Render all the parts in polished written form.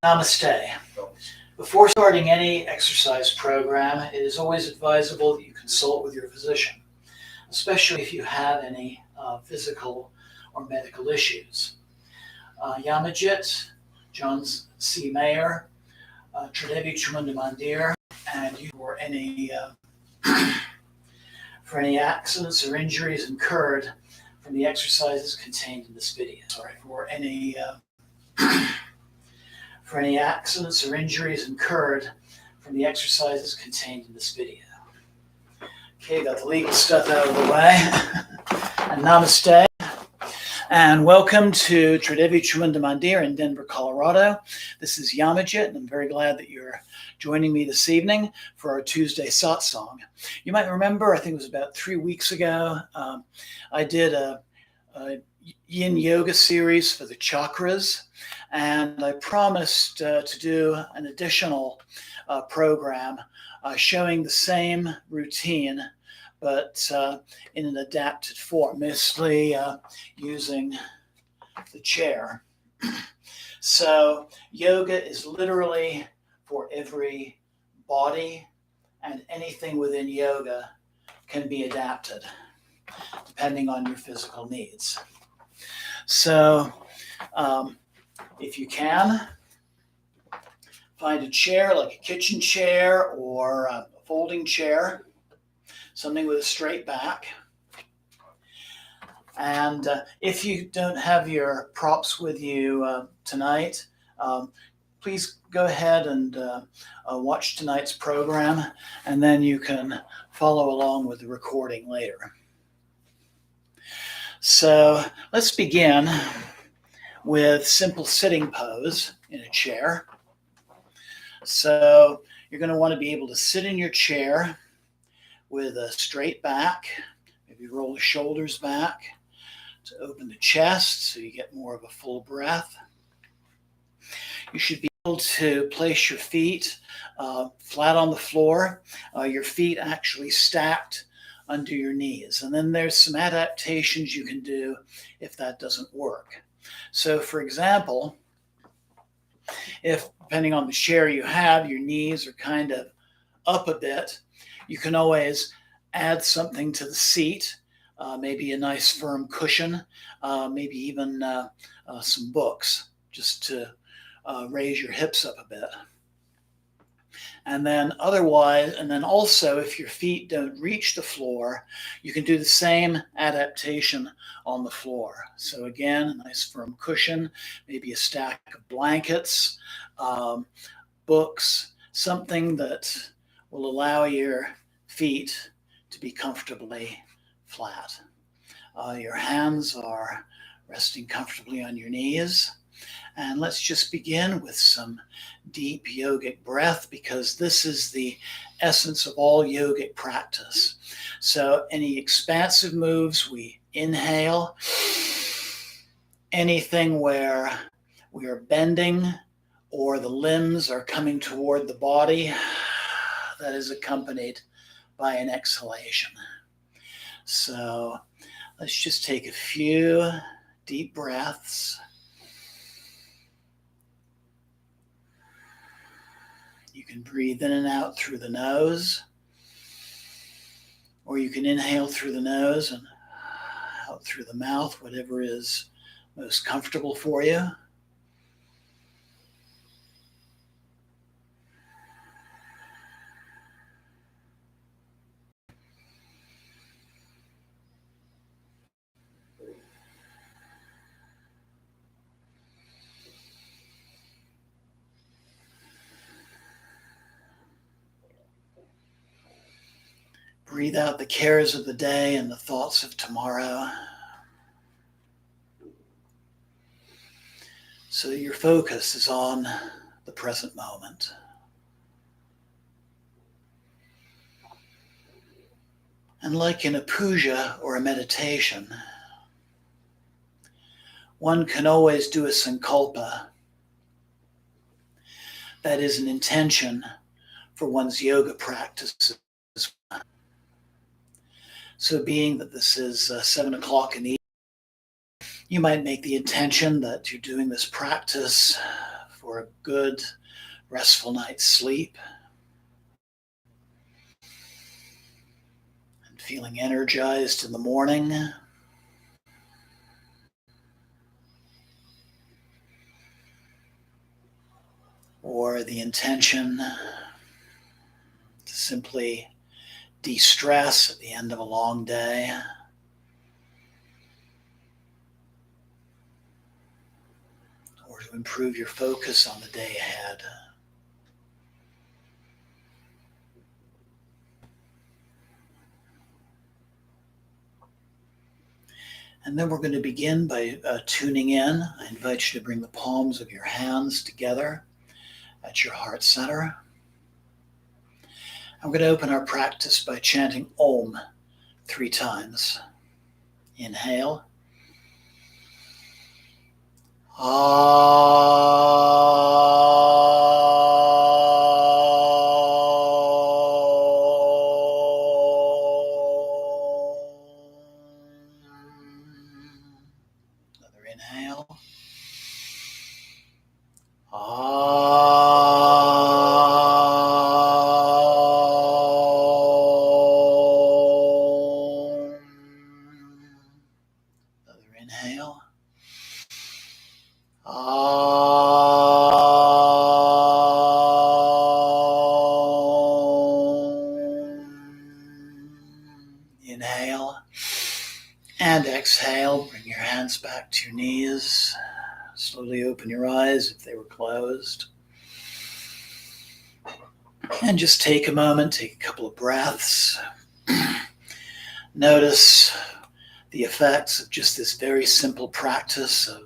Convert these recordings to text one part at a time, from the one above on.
Namaste. Before starting any exercise program, it is always advisable that you consult with your physician, especially if you have any physical or medical issues. Yamajit, John C. Mayer, Tridevi Chamunda Mandir, and you for any accidents or injuries incurred from the exercises contained in this video. For any accidents or injuries incurred from the exercises contained in this video. Okay, got the legal stuff out of the way. And namaste. And welcome to Tridevi Chamunda Mandir in Denver, Colorado. This is Yamajit, and I'm very glad that you're joining me this evening for our Tuesday satsang. You might remember, I think it was about 3 weeks ago, I did a yin yoga series for the chakras, and I promised to do an additional program showing the same routine but in an adapted form, mostly using the chair. So yoga is literally for every body, and anything within yoga can be adapted depending on your physical needs. So if you can, find a chair like a kitchen chair or a folding chair, something with a straight back. And if you don't have your props with you tonight, please go ahead and watch tonight's program, and then you can follow along with the recording later. So let's begin with simple sitting pose in a chair. So you're going to want to be able to sit in your chair with a straight back, maybe roll the shoulders back to open the chest so you get more of a full breath. You should be able to place your feet flat on the floor, your feet actually stacked under your knees. And then there's some adaptations you can do if that doesn't work. So for example, if depending on the chair you have, your knees are kind of up a bit, you can always add something to the seat, maybe a nice firm cushion, maybe even some books, just to raise your hips up a bit. And then also if your feet don't reach the floor, you can do the same adaptation on the floor. So again, a nice firm cushion, maybe a stack of blankets, books, something that will allow your feet to be comfortably flat. Your hands are resting comfortably on your knees. And let's just begin with some deep yogic breath, because this is the essence of all yogic practice. So any expansive moves, we inhale. Anything where we are bending or the limbs are coming toward the body, that is accompanied by an exhalation. So let's just take a few deep breaths. You can breathe in and out through the nose, or you can inhale through the nose and out through the mouth, whatever is most comfortable for you. Breathe out the cares of the day and the thoughts of tomorrow, so that your focus is on the present moment. And like in a puja or a meditation, one can always do a sankalpa. That is an intention for one's yoga practice. So being that this is 7 o'clock in the evening, you might make the intention that you're doing this practice for for a good, restful night's sleep. And feeling energized in the morning. Or the intention to simply de-stress at the end of a long day. Or to improve your focus on the day ahead. And then we're going to begin by tuning in. I invite you to bring the palms of your hands together at your heart center. I'm going to open our practice by chanting Om 3 times. Inhale. Another inhale. Another inhale. Inhale and exhale. Bring your hands back to your knees. Slowly open your eyes if they were closed. And just take a moment, take a couple of breaths. Notice the effects of just this very simple practice of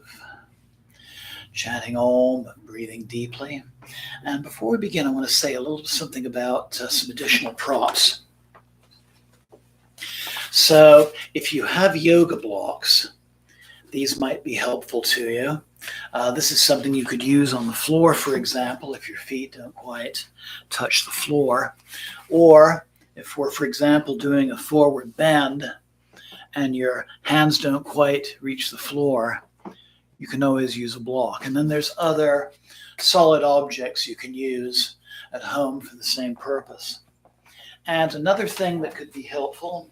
chanting Om, breathing deeply. And before we begin, I want to say a little something about some additional props. So if you have yoga blocks, these might be helpful to you. This is something you could use on the floor, for example, if your feet don't quite touch the floor. Or if we're, for example, doing a forward bend and your hands don't quite reach the floor, you can always use a block. And then there's other solid objects you can use at home for the same purpose. And another thing that could be helpful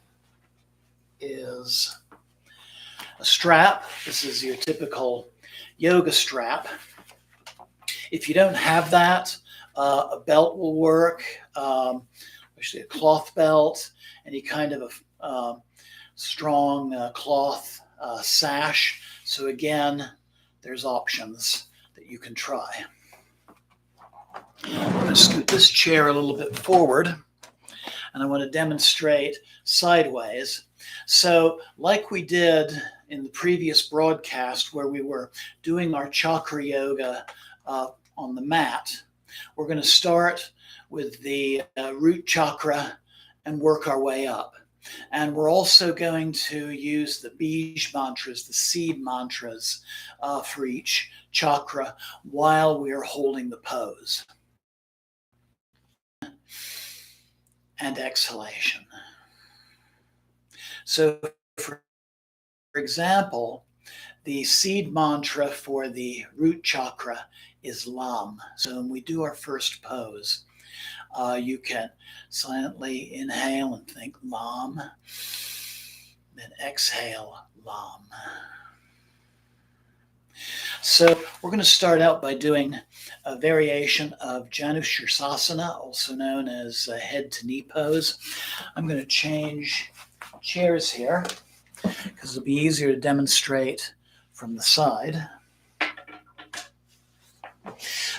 is a strap. This is your typical yoga strap. If you don't have that, a belt will work, especially a cloth belt, any kind of a strong cloth sash. So again, there's options that you can try. I'm going to scoot this chair a little bit forward, and I want to demonstrate sideways. So like we did in the previous broadcast where we were doing our chakra yoga on the mat, we're going to start with the root chakra and work our way up. And we're also going to use the bij mantras, the seed mantras for each chakra while we are holding the pose. And exhalation. So for example, the seed mantra for the root chakra is Lam. So when we do our first pose, you can silently inhale and think Lam, then exhale Lam. So we're going to start out by doing a variation of Janushirasana, also known as head to knee pose. I'm going to change chairs here because it'll be easier to demonstrate from the side.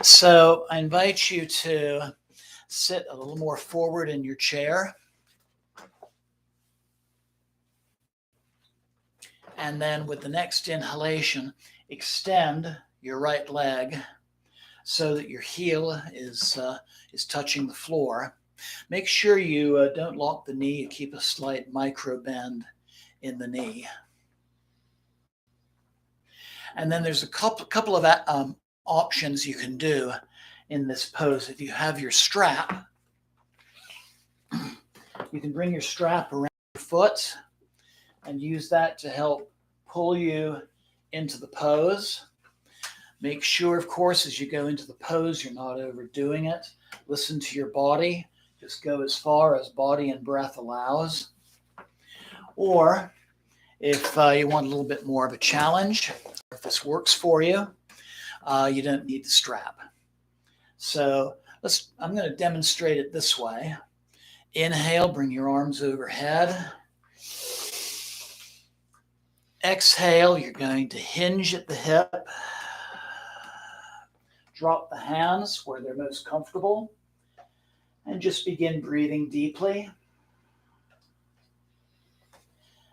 So I invite you to sit a little more forward in your chair. And then with the next inhalation, extend your right leg so that your heel is touching the floor. Make sure you don't lock the knee. You keep a slight micro bend in the knee. And then there's a couple of options you can do in this pose. If you have your strap, you can bring your strap around your foot and use that to help pull you into the pose. Make sure, of course, as you go into the pose, you're not overdoing it. Listen to your body. Just go as far as body and breath allows. Or if you want a little bit more of a challenge, if this works for you, you don't need the strap. So I'm going to demonstrate it this way. Inhale, bring your arms overhead. Exhale, you're going to hinge at the hip. Drop the hands where they're most comfortable. And just begin breathing deeply.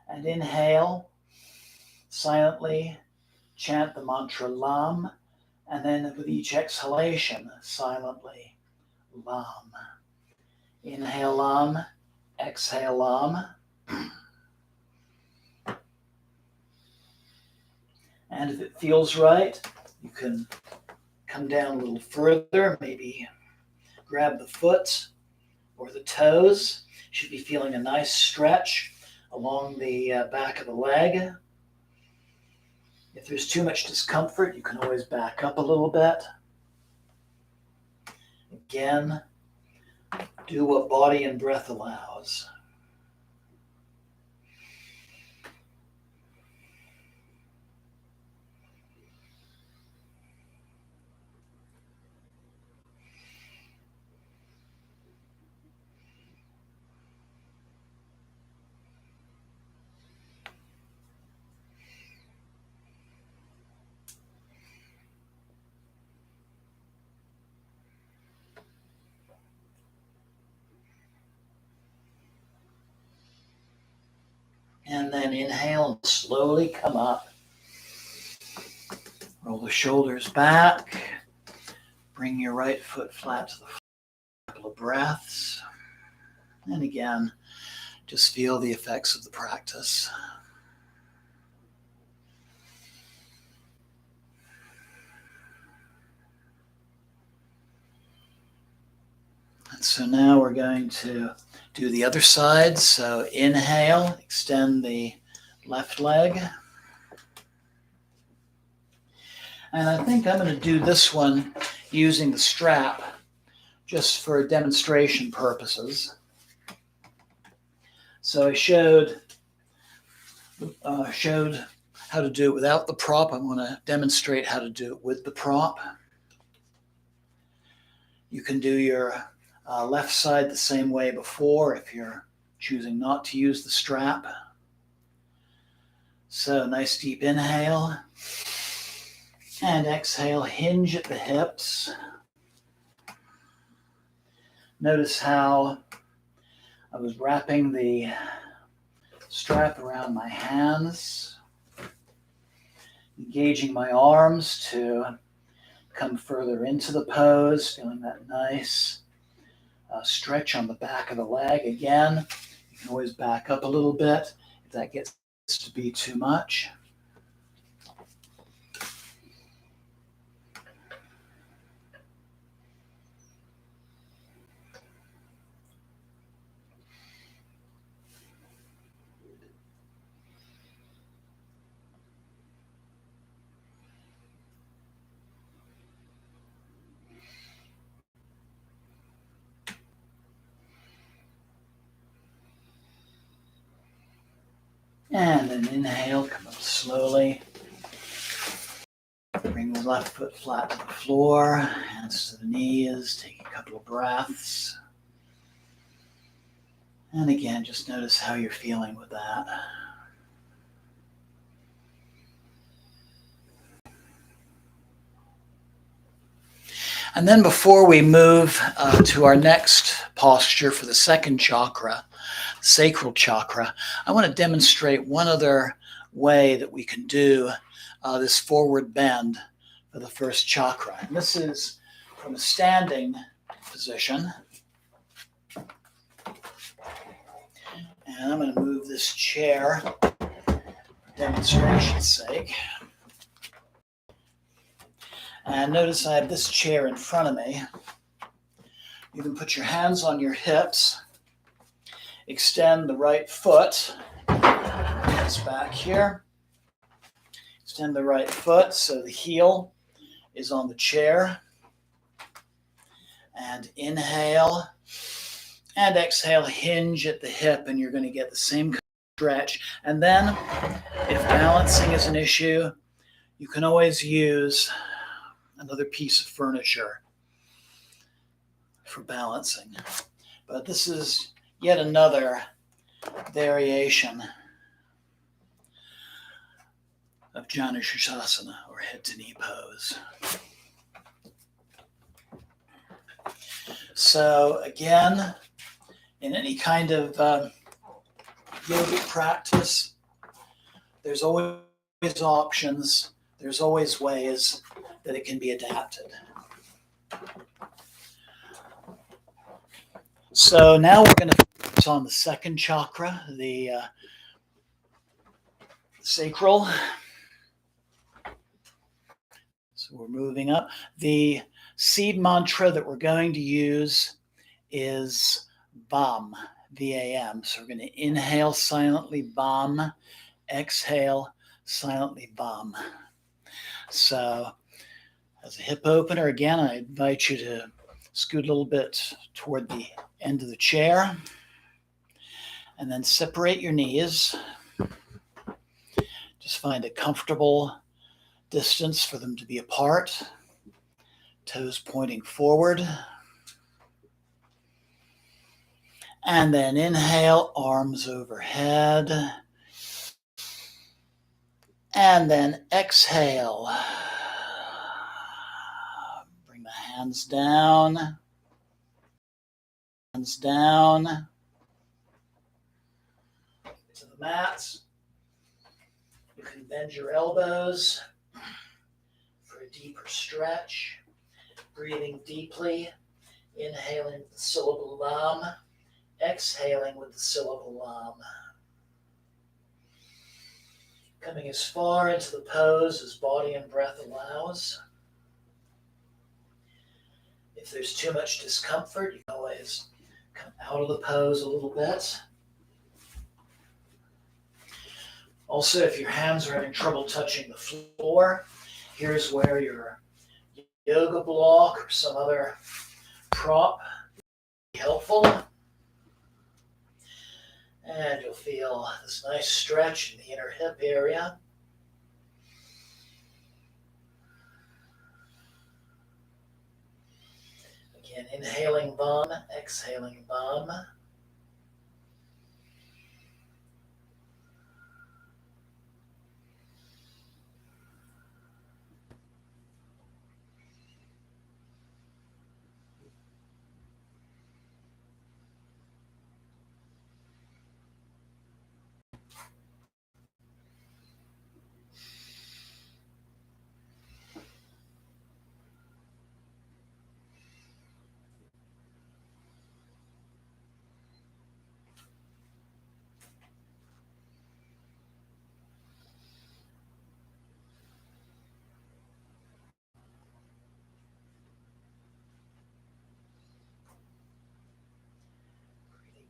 And inhale, silently chant the mantra LAM, and then with each exhalation, silently LAM. Inhale LAM, exhale LAM. And if it feels right, you can come down a little further, maybe grab the foot or the toes. You should be feeling a nice stretch along the back of the leg. If there's too much discomfort, you can always back up a little bit. Again, do what body and breath allows. And then inhale and slowly come up. Roll the shoulders back. Bring your right foot flat to the floor. A couple of breaths. And again, just feel the effects of the practice. And so now we're going to do the other side. So inhale, extend the left leg. And I think I'm going to do this one using the strap just for demonstration purposes. So I showed how to do it without the prop. I'm going to demonstrate how to do it with the prop. You can do your left side the same way before if you're choosing not to use the strap. So nice deep inhale and exhale, hinge at the hips. Notice how I was wrapping the strap around my hands, engaging my arms to come further into the pose, feeling that nice stretch on the back of the leg. Again, you can always back up a little bit if that gets to be too much. And then inhale, come up slowly. Bring the left foot flat to the floor, hands to the knees, take a couple of breaths. And again, just notice how you're feeling with that. And then before we move to our next posture for the second chakra, sacral chakra, I want to demonstrate one other way that we can do this forward bend for the first chakra. And this is from a standing position. And I'm going to move this chair for demonstration's sake. And notice I have this chair in front of me. You can put your hands on your hips, extend the right foot, hands back here. Extend the right foot so the heel is on the chair. And inhale and exhale, hinge at the hip, and you're going to get the same stretch. And then if balancing is an issue, you can always use another piece of furniture for balancing. But this is yet another variation of Janu Sirsasana, or head to knee pose. So again, in any kind of yogic practice, there's always options, there's always ways that it can be adapted. So now we're going to focus on the second chakra, the sacral. So we're moving up. The seed mantra that we're going to use is VAM, V-A-M. So we're going to inhale silently, VAM, exhale silently, VAM. So as a hip opener, again, I invite you to scoot a little bit toward the end of the chair and then separate your knees. Just find a comfortable distance for them to be apart. Toes pointing forward. And then inhale, arms overhead. And then exhale. Bring the hands down. Hands down to the mats. You can bend your elbows for a deeper stretch. Breathing deeply, inhaling with the syllable LAM, exhaling with the syllable LAM. Coming as far into the pose as body and breath allows. If there's too much discomfort, you can always come out of the pose a little bit. Also, if your hands are having trouble touching the floor, here's where your yoga block or some other prop be helpful. And you'll feel this nice stretch in the inner hip area. Again, inhaling VAM, exhaling VAM.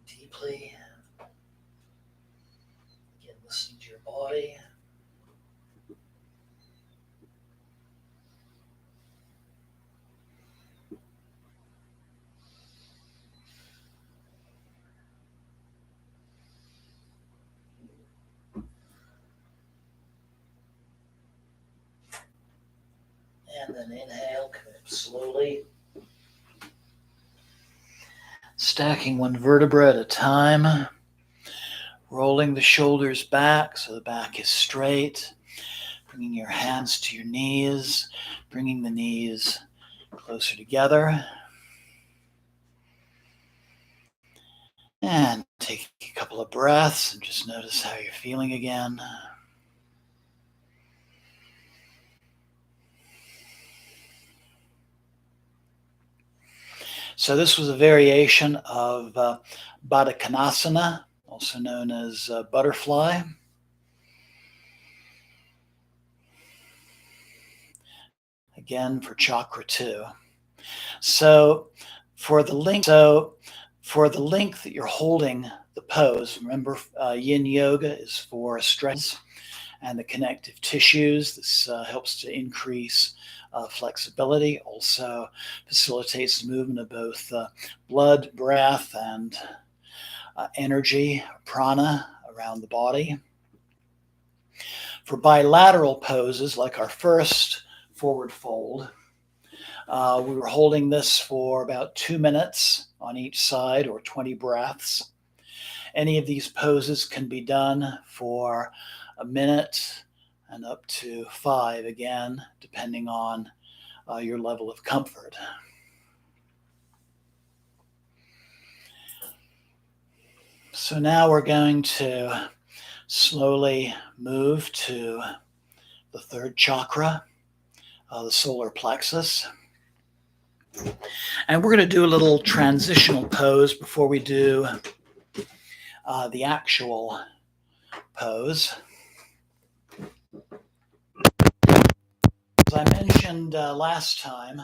Deeply. Again, listening to your body. And then inhale, come up slowly. Stacking one vertebra at a time. Rolling the shoulders back so the back is straight. Bringing your hands to your knees. Bringing the knees closer together. And take a couple of breaths and just notice how you're feeling again. So this was a variation of Baddha Konasana, also known as butterfly. Again for chakra 2. So for the length that you're holding the pose, remember yin yoga is for stretches and the connective tissues. This helps to increase flexibility, also facilitates the movement of both blood, breath, and energy, prana, around the body. For bilateral poses, like our first forward fold, we were holding this for about 2 minutes on each side, or 20 breaths. Any of these poses can be done for a minute and up to 5, again, depending on your level of comfort. So now we're going to slowly move to the third chakra, the solar plexus. And we're going to do a little transitional pose before we do the actual pose. As I mentioned last time,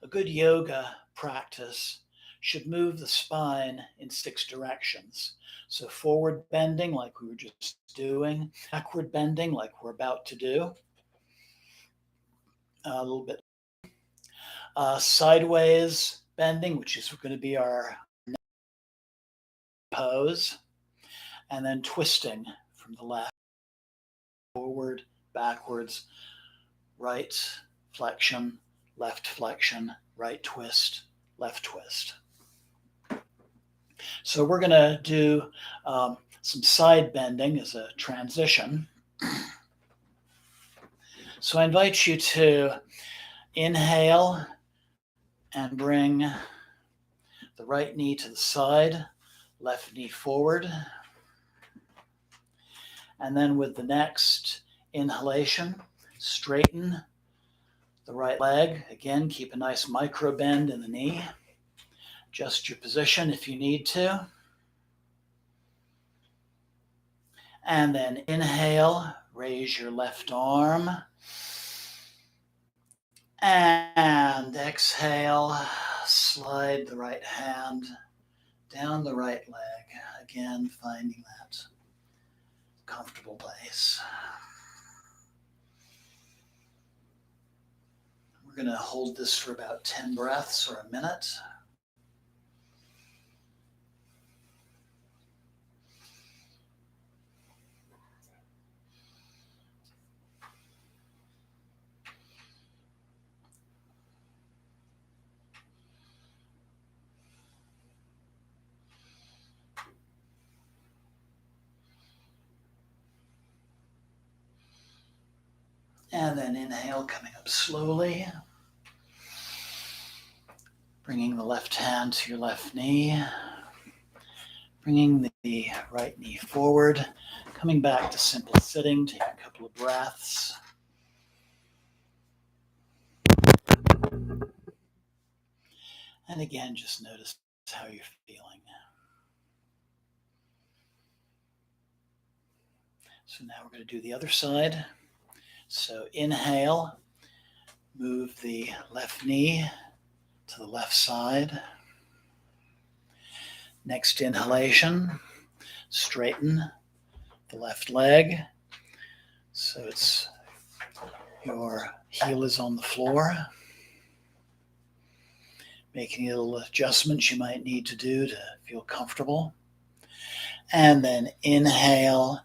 a good yoga practice should move the spine in 6 directions. So forward bending, like we were just doing, backward bending, like we're about to do, a little bit sideways bending, which is going to be our pose, and then twisting from the left, forward, backwards, right flexion, right twist, left twist. So we're going to do some side bending as a transition. So I invite you to inhale and bring the right knee to the side, left knee forward. And then with the next inhalation, straighten the right leg. Again, keep a nice micro bend in the knee. Adjust your position if you need to. And then inhale, raise your left arm. And exhale, slide the right hand down the right leg. Again, finding that comfortable place. We're going to hold this for about 10 breaths or a minute. And then inhale, coming up slowly. Bringing the left hand to your left knee. Bringing the right knee forward. Coming back to simple sitting. Take a couple of breaths. And again, just notice how you're feeling. So now we're going to do the other side. So inhale, move the left knee to the left side. Next inhalation, straighten the left leg. So it's your heel is on the floor. Making little adjustments you might need to do to feel comfortable. And then inhale,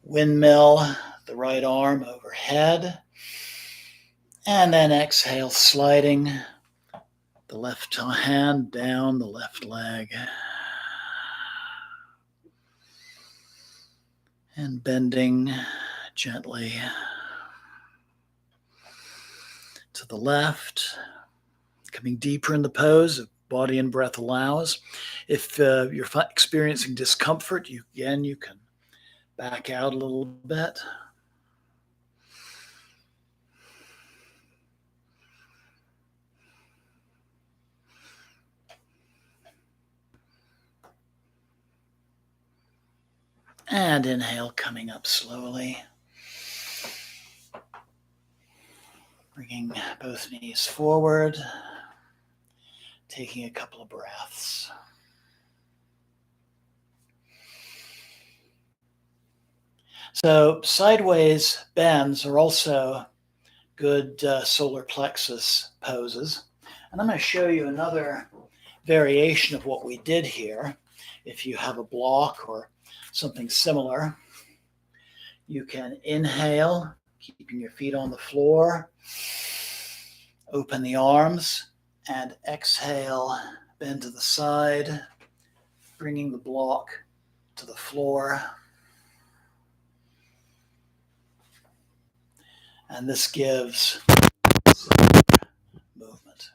windmill the right arm overhead. And then exhale, sliding the left hand down the left leg. And bending gently to the left. Coming deeper in the pose, if body and breath allows. If you're experiencing discomfort, you can back out a little bit. And inhale, coming up slowly. Bringing both knees forward. Taking a couple of breaths. So sideways bends are also good solar plexus poses. And I'm going to show you another variation of what we did here. If you have a block or something similar, you can inhale, keeping your feet on the floor, open the arms, and exhale, bend to the side, bringing the block to the floor. And this gives movement.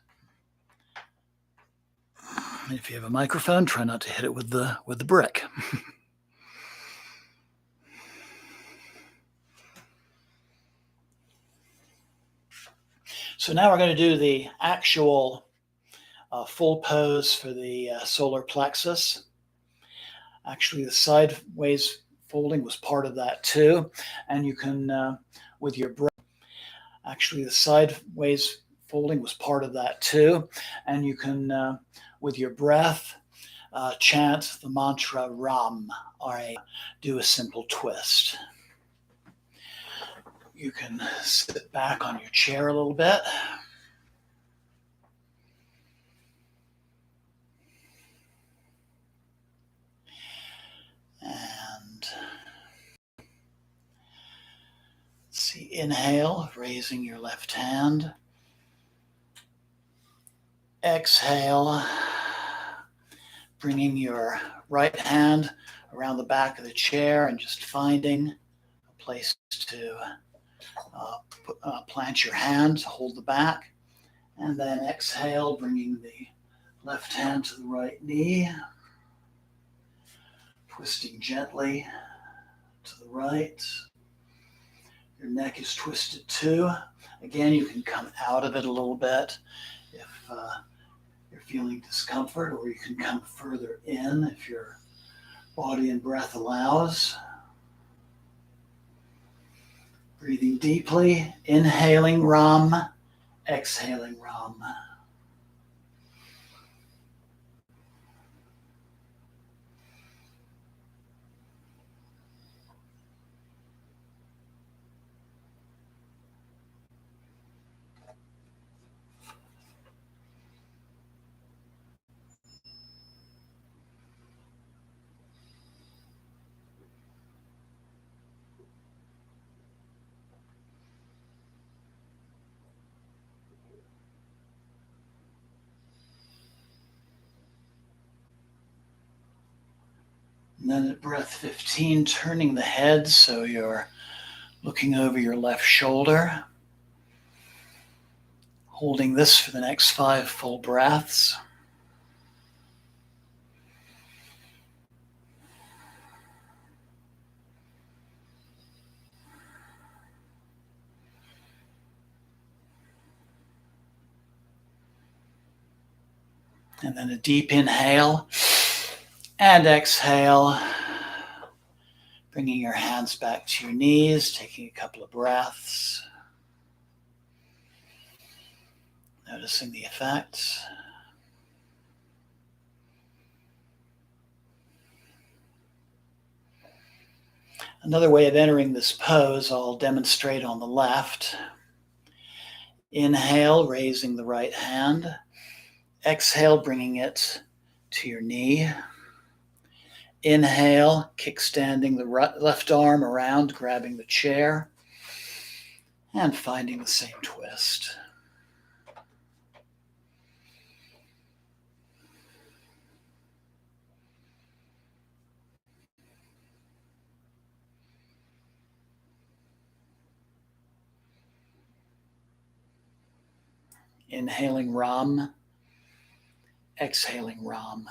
If you have a microphone, try not to hit it with the brick. So now we're going to do the actual full pose for the solar plexus. Actually, the sideways folding was part of that too. And you can, with your breath, actually the sideways folding was part of that too. And you can, with your breath, chant the mantra Ram, R-A, do a simple twist. You can sit back on your chair a little bit. And see, inhale, raising your left hand. Exhale, bringing your right hand around the back of the chair and just finding a place to plant your hand to hold the back. And then exhale, bringing the left hand to the right knee, twisting gently to the right. Your neck is twisted too. Again, you can come out of it a little bit if you're feeling discomfort, or you can come further in if your body and breath allows. Breathing deeply, inhaling Ram, exhaling Ram. And then at breath 15, turning the head so you're looking over your left shoulder. Holding this for the next 5 full breaths. And then a deep inhale and exhale. Bringing your hands back to your knees, taking a couple of breaths. Noticing the effects. Another way of entering this pose I'll demonstrate on the left. Inhale, raising the right hand. Exhale, bringing it to your knee. Inhale, kickstanding the left arm around, grabbing the chair, and finding the same twist. Inhaling Ram, exhaling Ram.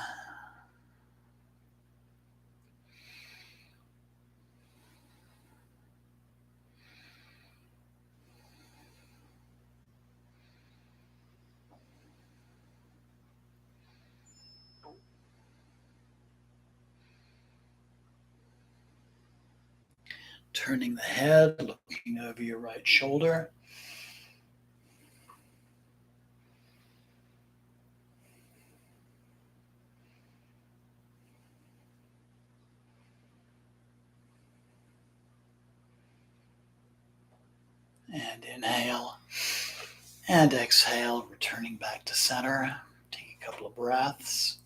Turning the head, looking over your right shoulder. And inhale and exhale, returning back to center. Take a couple of breaths.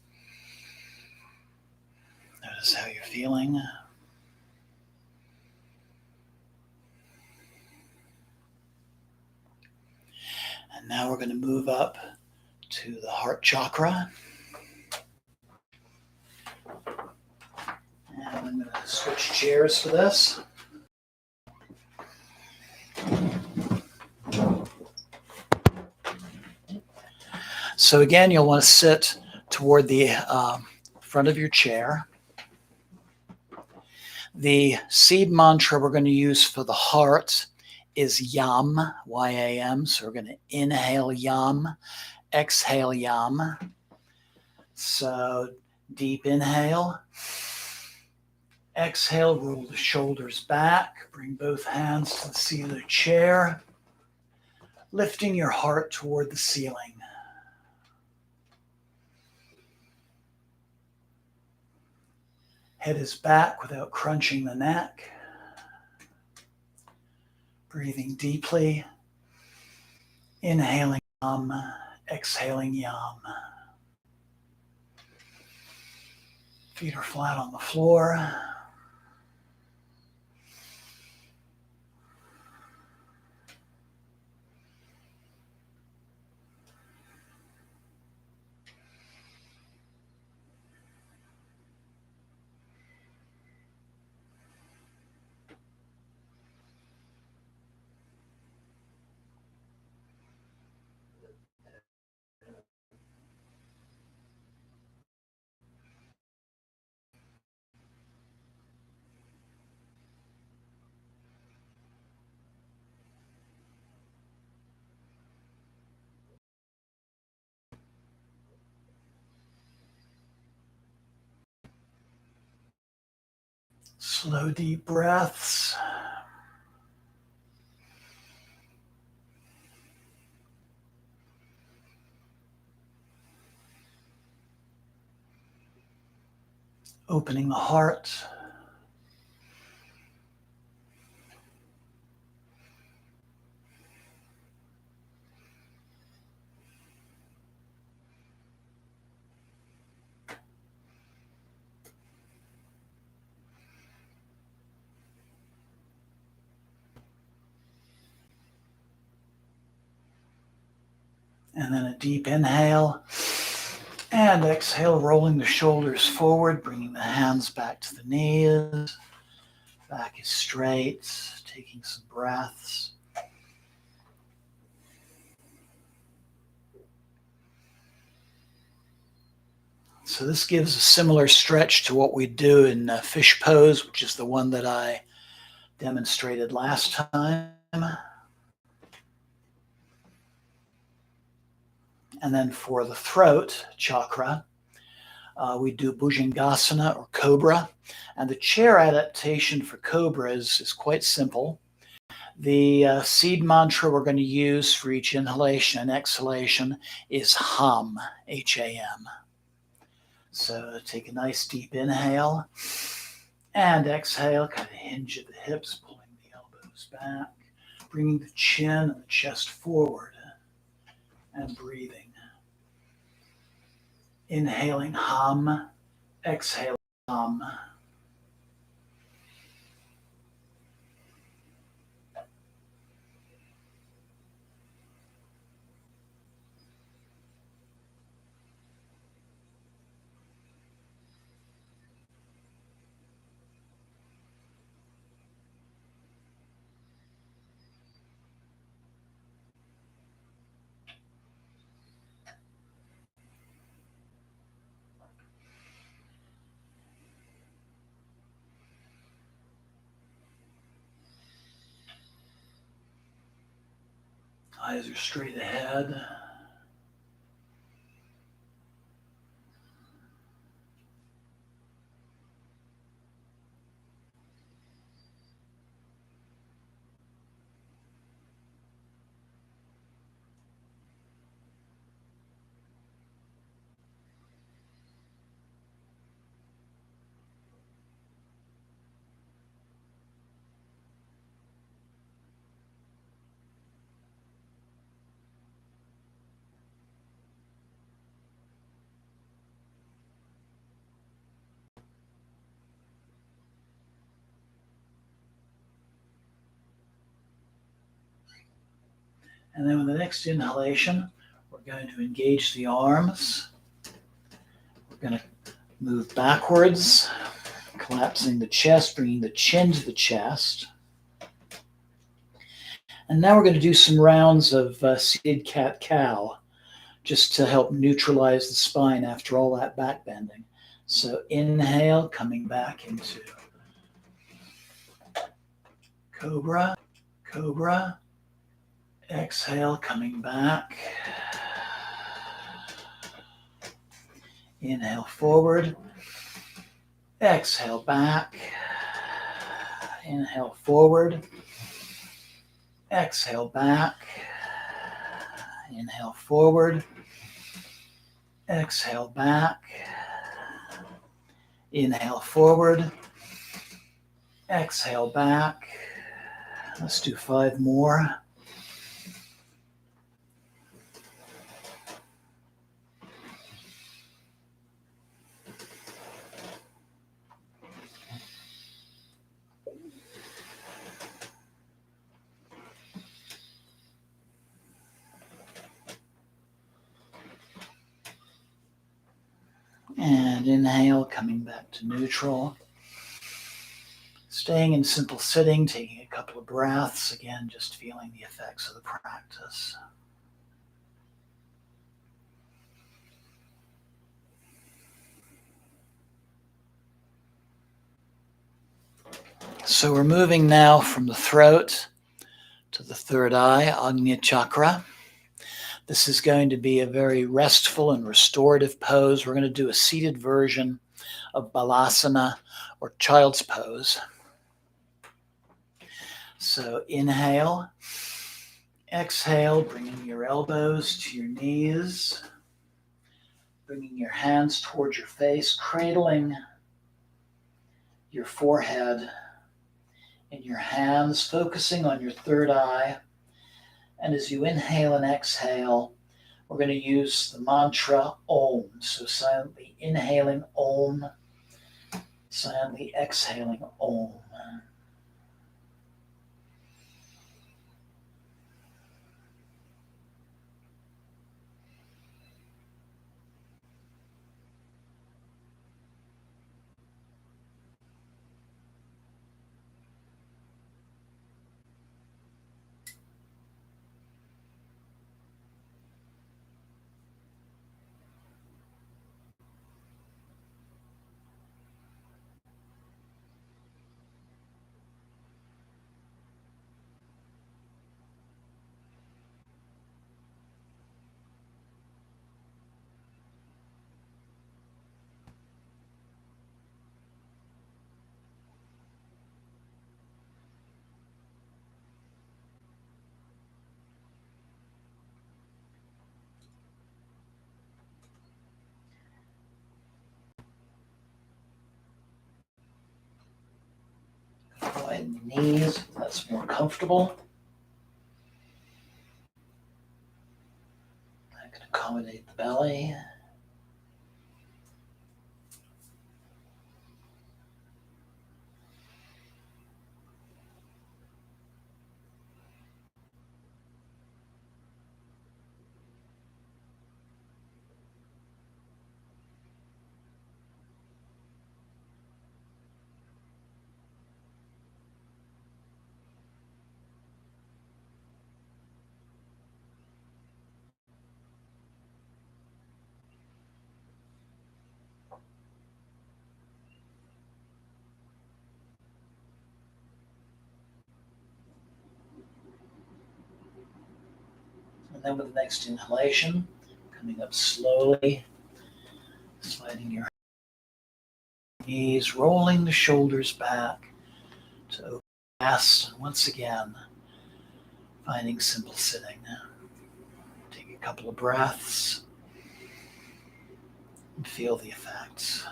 Notice how you're feeling. And now we're going to move up to the heart chakra. And I'm going to switch chairs for this. So again, you'll want to sit toward the front of your chair. The seed mantra we're going to use for the heart is Yam, Y-A-M. So we're going to inhale Yam, exhale Yam. So deep inhale. Exhale, roll the shoulders back. Bring both hands to the seat of the chair, lifting your heart toward the ceiling. Head is back without crunching the neck. Breathing deeply. Inhaling Yam, exhaling Yam. Feet are flat on the floor. Slow, deep breaths. Opening the heart. And then a deep inhale. And exhale, rolling the shoulders forward, bringing the hands back to the knees. Back is straight, taking some breaths. So this gives a similar stretch to what we do in fish pose, which is the one that I demonstrated last time. And then for the throat chakra, we do Bhujangasana or Cobra. And the chair adaptation for Cobra is quite simple. The seed mantra we're going to use for each inhalation and exhalation is Ham, H-A-M. So take a nice deep inhale and exhale, kind of hinge at the hips, pulling the elbows back, bringing the chin and the chest forward and breathing. Inhaling Ham, exhaling Ham. Eyes are straight ahead. And then with the next inhalation, we're going to engage the arms. We're going to move backwards, collapsing the chest, bringing the chin to the chest. And now we're going to do some rounds of seated cat-cow, just to help neutralize the spine after all that back bending. So inhale, coming back into cobra, cobra. Exhale, coming back. Inhale forward. Exhale back. Inhale forward. Exhale back. Inhale forward. Exhale back. Inhale forward. Exhale back. Let's do 5 more. And inhale, coming back to neutral. Staying in simple sitting, taking a couple of breaths. Again, just feeling the effects of the practice. So we're moving now from the throat to the third eye, Agnya Chakra. This is going to be a very restful and restorative pose. We're going to do a seated version of Balasana, or child's pose. So inhale, exhale, bringing your elbows to your knees, bringing your hands towards your face, cradling your forehead in your hands, focusing on your third eye. And as you inhale and exhale, we're going to use the mantra Om. So silently inhaling Om, silently exhaling Om. Widen the knees, if that's more comfortable. That can accommodate the belly. And then with the next inhalation, coming up slowly, sliding your knees, rolling the shoulders back to open the chest. And once again, finding simple sitting. Take a couple of breaths and feel the effects.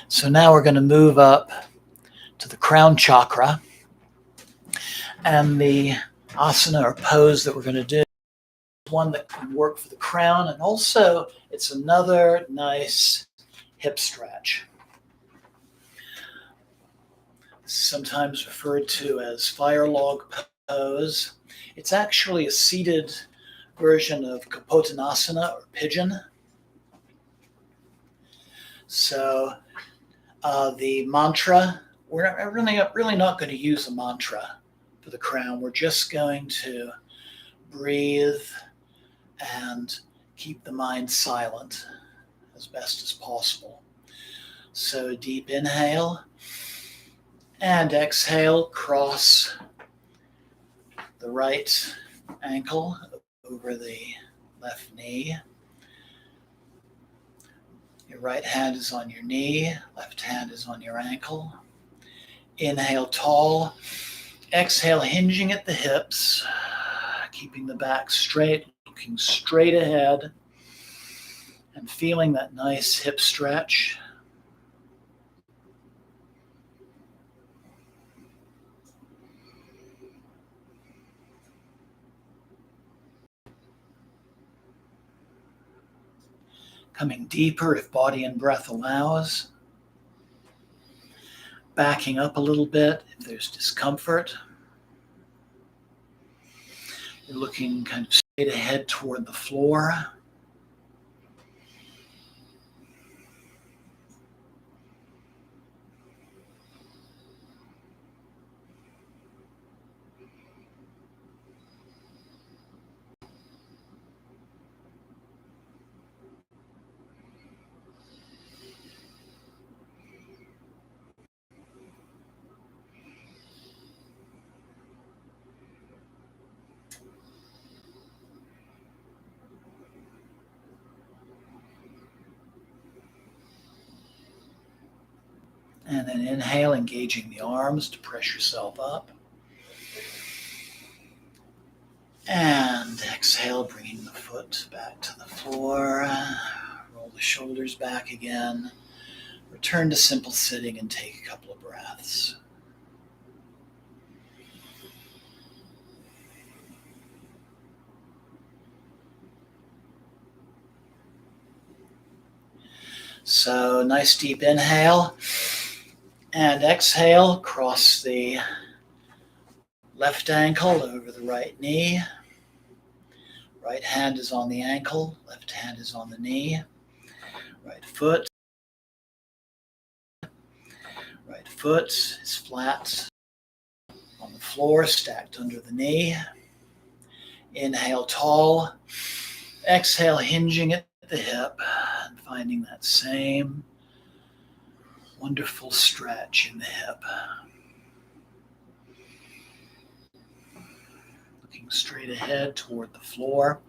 So now we're going to move up to the crown chakra, and the asana or pose that we're going to do one that can work for the crown, and also it's another nice hip stretch. This is sometimes referred to as fire log pose. It's actually a seated version of Kapotanasana or pigeon. So the mantra, we're really not going to use a mantra for the crown. We're just going to breathe and keep the mind silent as best as possible. So deep inhale and exhale, cross the right ankle over the left knee. Your right hand is on your knee, left hand is on your ankle. Inhale tall, exhale hinging at the hips, keeping the back straight, looking straight ahead, and feeling that nice hip stretch. Coming deeper if body and breath allows. Backing up a little bit if there's discomfort. You're looking kind of straight ahead toward the floor. And then inhale, engaging the arms to press yourself up. And exhale, bringing the foot back to the floor. Roll the shoulders back again. Return to simple sitting and take a couple of breaths. So nice deep inhale. And exhale, cross the left ankle over the right knee. Right hand is on the ankle, left hand is on the knee. Right foot is flat on the floor, stacked under the knee. Inhale tall. Exhale, hinging at the hip and finding that same wonderful stretch in the hip. Looking straight ahead toward the floor.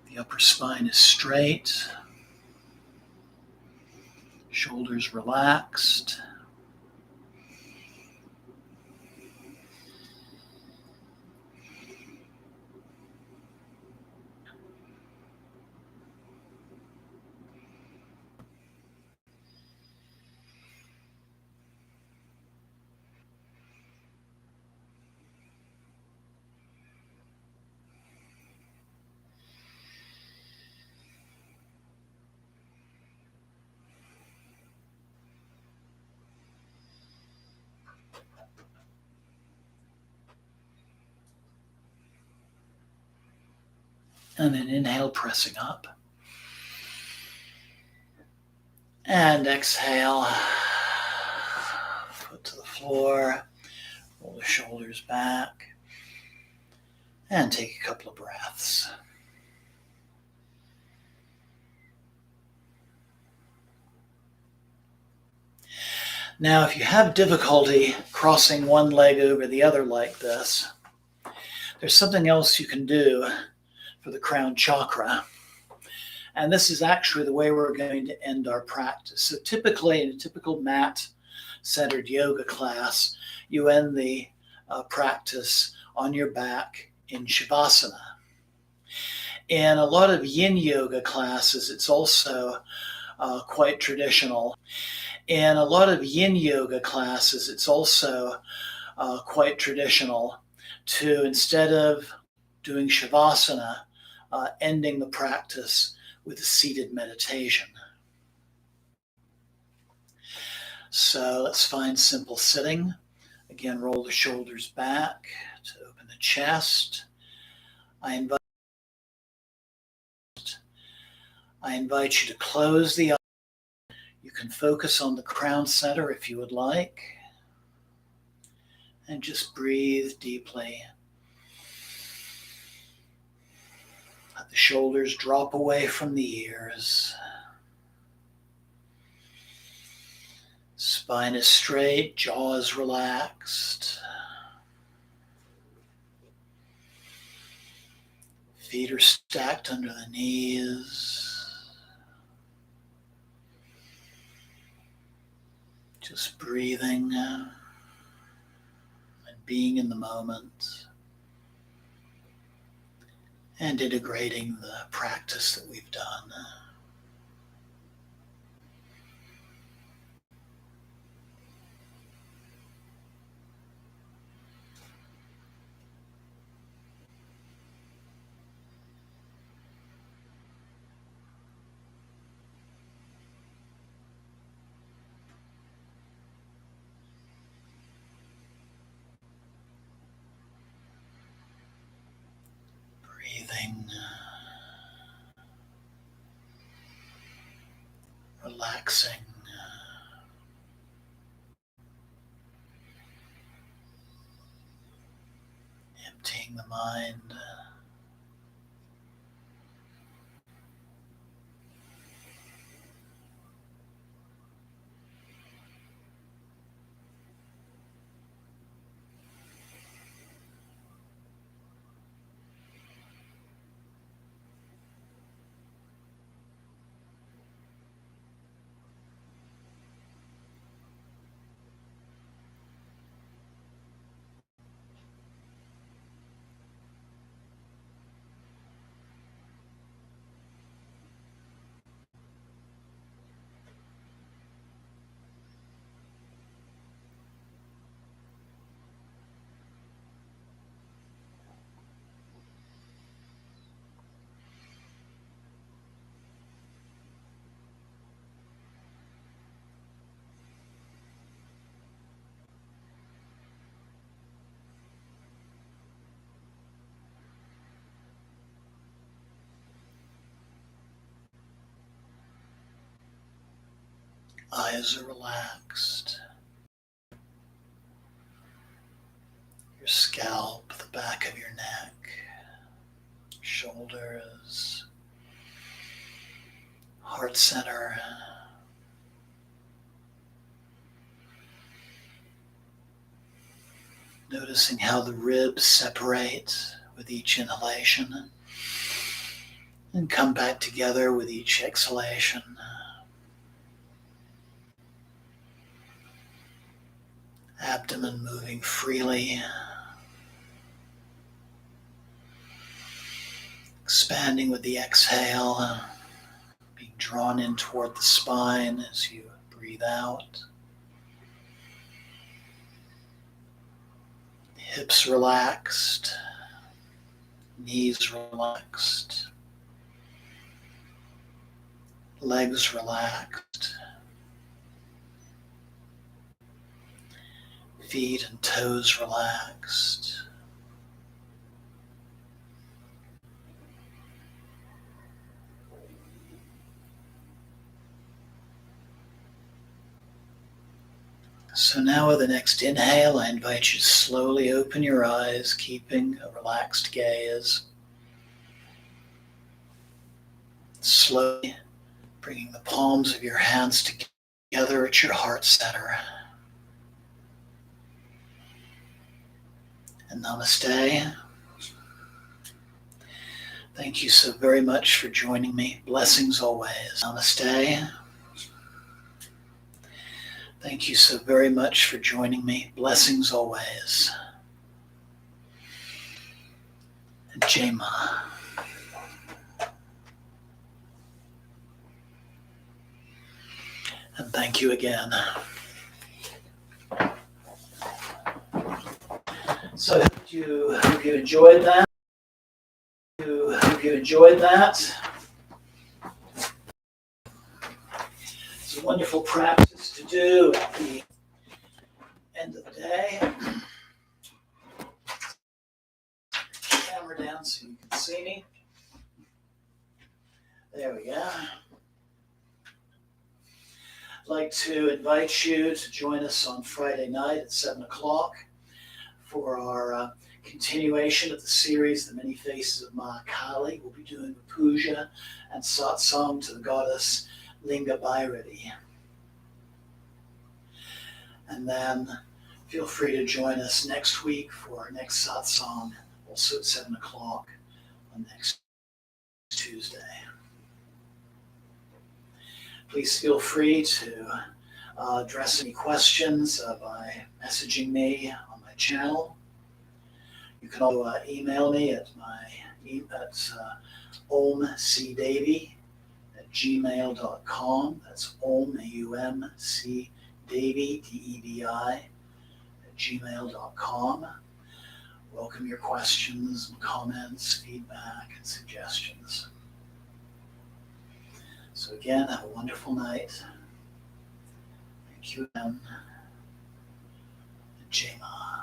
The upper spine is straight. Shoulders relaxed. And then inhale, pressing up. And exhale, foot to the floor, roll the shoulders back, and take a couple of breaths. Now, if you have difficulty crossing one leg over the other like this, there's something else you can do for the crown chakra. And this is actually the way we're going to end our practice. So typically, in a typical mat-centered yoga class, you end the practice on your back in Shavasana. In a lot of yin yoga classes, it's also quite traditional. In a lot of yin yoga classes, it's also quite traditional to, instead of doing Shavasana, ending the practice with a seated meditation. So let's find simple sitting. Again, roll the shoulders back to open the chest. I invite you to close the eyes. You can focus on the crown center if you would like. And just breathe deeply. Let the shoulders drop away from the ears. Spine is straight, jaw is relaxed. Feet are stacked under the knees. Just breathing and being in the moment and integrating the practice that we've done. Breathing, relaxing, emptying the mind. Eyes are relaxed. Your scalp, the back of your neck, shoulders, heart center. Noticing how the ribs separate with each inhalation and come back together with each exhalation. Abdomen moving freely, expanding with the exhale, being drawn in toward the spine as you breathe out. Hips relaxed, knees relaxed, legs relaxed, feet and toes relaxed. So now with the next inhale, I invite you to slowly open your eyes, keeping a relaxed gaze. Slowly bringing the palms of your hands together at your heart center. And namaste. Thank you so very much for joining me. Blessings always. Namaste. Thank you so very much for joining me. Blessings always. And Jai Ma. And thank you again. So I hope you enjoyed that. you enjoyed that. It's a wonderful practice to do at the end of the day. Camera down so you can see me. There we go. I'd like to invite you to join us on Friday night at 7 o'clock for our continuation of the series, The Many Faces of Ma Kali. We'll be doing a puja and satsang to the goddess Linga Bhairavi. And then feel free to join us next week for our next satsang, also at 7 o'clock on next Tuesday. Please feel free to address any questions by messaging me on my channel. You can also email me at omcdevi@gmail.com. That's om, A-U-M-C, Devi, D-E-V-I, @gmail.com. Welcome your questions and comments, feedback, and suggestions. So again, have a wonderful night. Thank you again. Jai Ma.